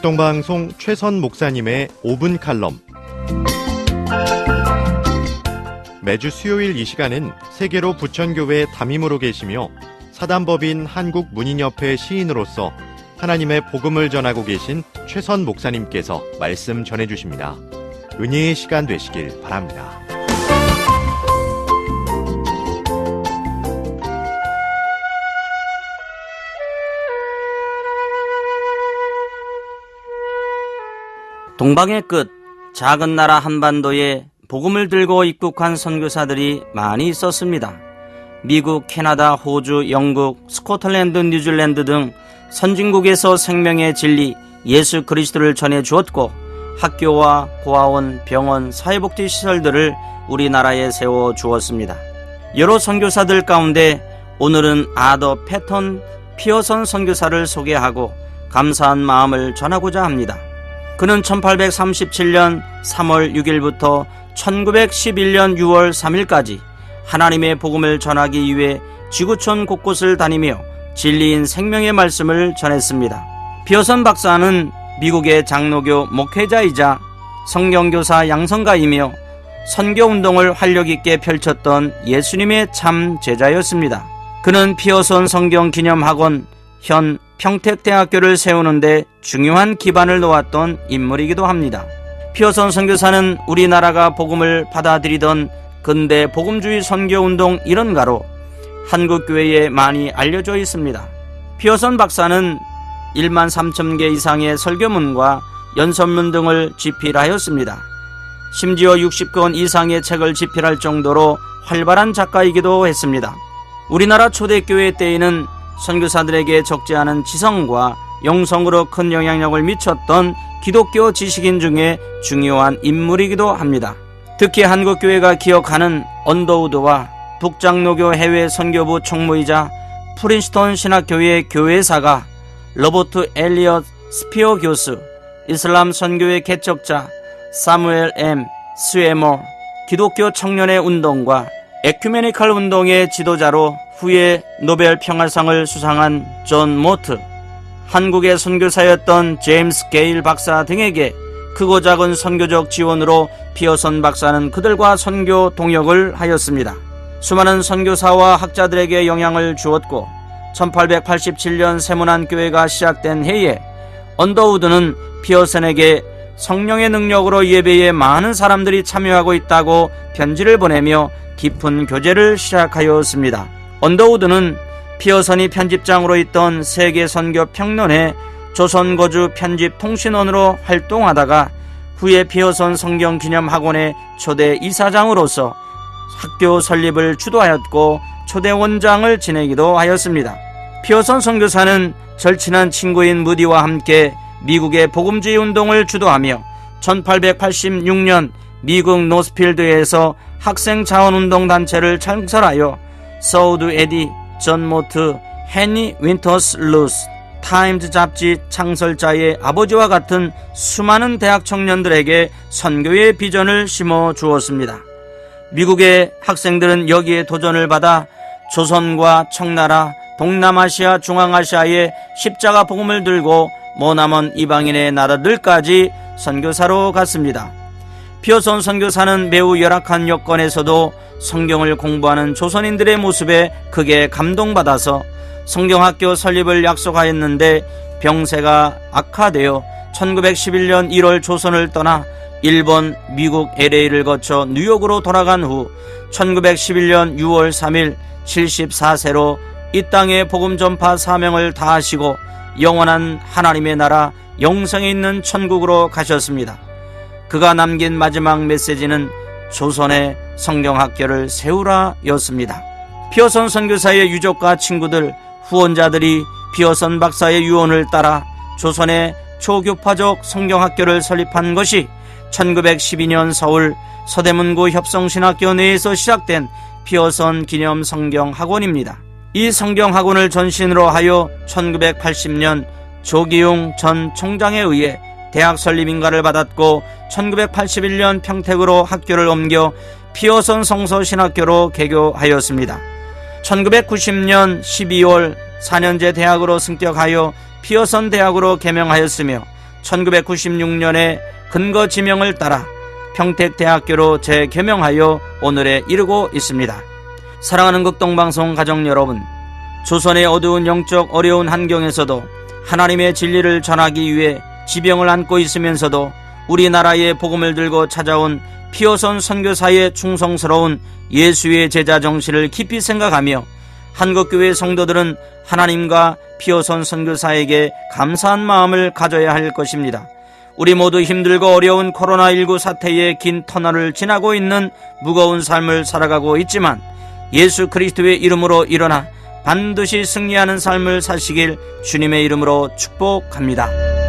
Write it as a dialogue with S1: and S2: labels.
S1: 극동방송 최선 목사님의 5분 칼럼. 매주 수요일 이 시간은 세계로 부천교회 담임으로 계시며 사단법인 한국문인협회 시인으로서 하나님의 복음을 전하고 계신 최선 목사님께서 말씀 전해주십니다. 은혜의 시간 되시길 바랍니다.
S2: 동방의 끝, 작은 나라 한반도에 복음을 들고 입국한 선교사들이 많이 있었습니다. 미국, 캐나다, 호주, 영국, 스코틀랜드, 뉴질랜드 등 선진국에서 생명의 진리 예수 그리스도를 전해 주었고, 학교와 고아원, 병원, 사회복지시설들을 우리나라에 세워 주었습니다. 여러 선교사들 가운데 오늘은 아더 패턴 피어선 선교사를 소개하고 감사한 마음을 전하고자 합니다. 그는 1837년 3월 6일부터 1911년 6월 3일까지 하나님의 복음을 전하기 위해 지구촌 곳곳을 다니며 진리인 생명의 말씀을 전했습니다. 피어선 박사는 미국의 장로교 목회자이자 성경교사 양성가이며 선교운동을 활력있게 펼쳤던 예수님의 참 제자였습니다. 그는 피어선 성경기념학원, 현 평택대학교를 세우는데 중요한 기반을 놓았던 인물이기도 합니다. 피어선 선교사는 우리나라가 복음을 받아들이던 근대 복음주의 선교운동 일원가로 한국교회에 많이 알려져 있습니다. 피어선 박사는 1만 3천 개 이상의 설교문과 연설문 등을 집필하였습니다. 심지어 60권 이상의 책을 집필할 정도로 활발한 작가이기도 했습니다. 우리나라 초대교회 때에는 선교사들에게 적지 않은 지성과 영성으로 큰 영향력을 미쳤던 기독교 지식인 중에 중요한 인물이기도 합니다. 특히 한국교회가 기억하는 언더우드와 북장로교 해외 선교부 총무이자 프린스턴 신학교회 교회사가 로버트 엘리엇 스피어 교수, 이슬람 선교의 개척자 사무엘 M. 스웨머, 기독교 청년의 운동과 에큐메니컬 운동의 지도자로 후에 노벨 평화상을 수상한 존 모트, 한국의 선교사였던 제임스 게일 박사 등에게 크고 작은 선교적 지원으로 피어선 박사는 그들과 선교 동역을 하였습니다. 수많은 선교사와 학자들에게 영향을 주었고 1887년 세문안교회가 시작된 해에 언더우드는 피어선에게 성령의 능력으로 예배에 많은 사람들이 참여하고 있다고 편지를 보내며 깊은 교제를 시작하였습니다. 언더우드는 피어선이 편집장으로 있던 세계선교평론회 조선거주 편집통신원으로 활동하다가 후에 피어선 성경기념학원의 초대 이사장으로서 학교 설립을 주도하였고 초대 원장을 지내기도 하였습니다. 피어선 선교사는 절친한 친구인 무디와 함께 미국의 복음주의 운동을 주도하며 1886년 미국 노스필드에서 학생 자원운동 단체를 창설하여 서우드 에디, 존 모트, 해니 윈터스 루스, 타임즈 잡지 창설자의 아버지와 같은 수많은 대학 청년들에게 선교의 비전을 심어 주었습니다. 미국의 학생들은 여기에 도전을 받아 조선과 청나라, 동남아시아, 중앙아시아의 십자가 복음을 들고 머나먼 이방인의 나라들까지 선교사로 갔습니다. 피어선 선교사는 매우 열악한 여건에서도 성경을 공부하는 조선인들의 모습에 크게 감동받아서 성경학교 설립을 약속하였는데 병세가 악화되어 1911년 1월 조선을 떠나 일본, 미국 LA를 거쳐 뉴욕으로 돌아간 후 1911년 6월 3일 74세로 이 땅의 복음 전파 사명을 다하시고 영원한 하나님의 나라 영생에 있는 천국으로 가셨습니다. 그가 남긴 마지막 메시지는 조선의 성경학교를 세우라 였습니다. 피어선 선교사의 유족과 친구들, 후원자들이 피어선 박사의 유언을 따라 조선의 초교파적 성경학교를 설립한 것이 1912년 서울 서대문구 협성신학교 내에서 시작된 피어선 기념 성경학원입니다. 이 성경학원을 전신으로 하여 1980년 조기용 전 총장에 의해 대학 설립 인가를 받았고 1981년 평택으로 학교를 옮겨 피어선 성서신학교로 개교하였습니다. 1990년 12월 4년제 대학으로 승격하여 피어선 대학으로 개명하였으며 1996년에 근거 지명을 따라 평택대학교로 재개명하여 오늘에 이르고 있습니다. 사랑하는 극동방송 가족 여러분, 조선의 어두운 영적 어려운 환경에서도 하나님의 진리를 전하기 위해 지병을 안고 있으면서도 우리나라의 복음을 들고 찾아온 피어선 선교사의 충성스러운 예수의 제자 정신을 깊이 생각하며 한국교회 성도들은 하나님과 피어선 선교사에게 감사한 마음을 가져야 할 것입니다. 우리 모두 힘들고 어려운 코로나19 사태의 긴 터널을 지나고 있는 무거운 삶을 살아가고 있지만 예수 그리스도의 이름으로 일어나 반드시 승리하는 삶을 사시길 주님의 이름으로 축복합니다.